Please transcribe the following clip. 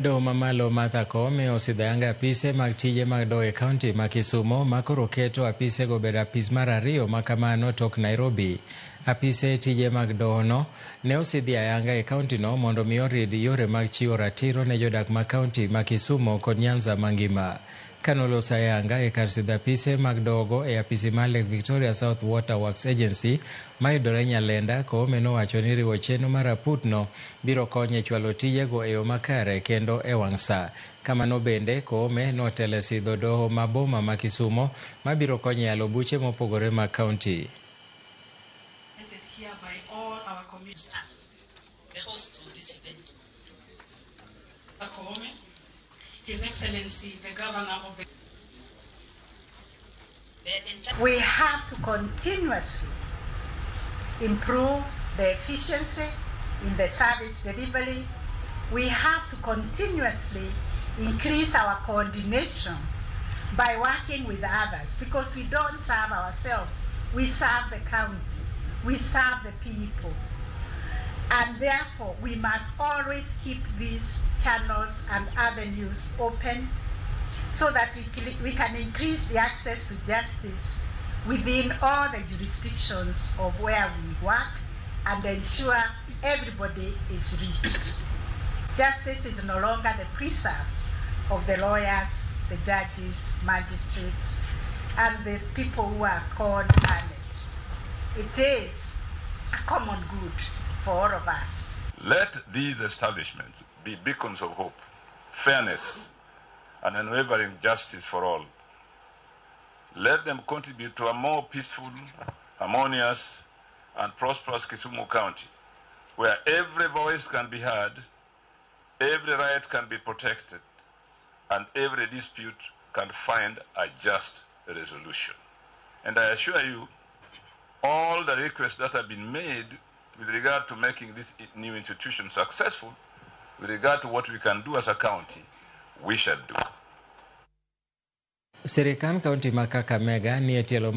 Doho mamalo Martha Koome osidhayanga apise mag tije mag doho e kaunti ma Kisumo makoro keto apise go bedo apis mar ariyo makamano tok Nairobi. Apise tije mag doho no ne osidhi ayanga e kaunti no mondo mi orid yore mag chiwo ratiro ne jodak ma kaunti ma Kisumo kod Nyanza mangima. Kanoloso ayanga e kar sidho apise mag dogo e apisi mar Lake Victoria South Water Works Agency mayudore Nyalenda, Koome nowacho ni riwo chenro mar aputno biro konyo e chwalo tijego e yo makare kendo e wang' sa. Kamano bende Koome notelo e sidho doho ma boma ma Kisumo mabiro konyo e yalo buche mopogore mag kaunti. The hosts of this event, Koome, His Excellency, the Governor of the... We have to continuously improve the efficiency in the service delivery. We have to continuously increase our coordination by working with others, because we don't serve ourselves, we serve the county, we serve the people. And therefore, we must always keep these channels and avenues open so that we can increase the access to justice within all the jurisdictions of where we work and ensure everybody is reached. Justice is no longer the preserve of the lawyers, the judges, magistrates, and the people who are called learned. It is a common good for all of us. Let these establishments be beacons of hope, fairness, and unwavering justice for all. Let them contribute to a more peaceful, harmonious, and prosperous Kisumu County, where every voice can be heard, every right can be protected, and every dispute can find a just resolution. And I assure you, all the requests that have been made with regard to making this new institution successful, with regard to what we can do as a county, we shall do. Sirikal kaunti ma Kakamega ni e tielo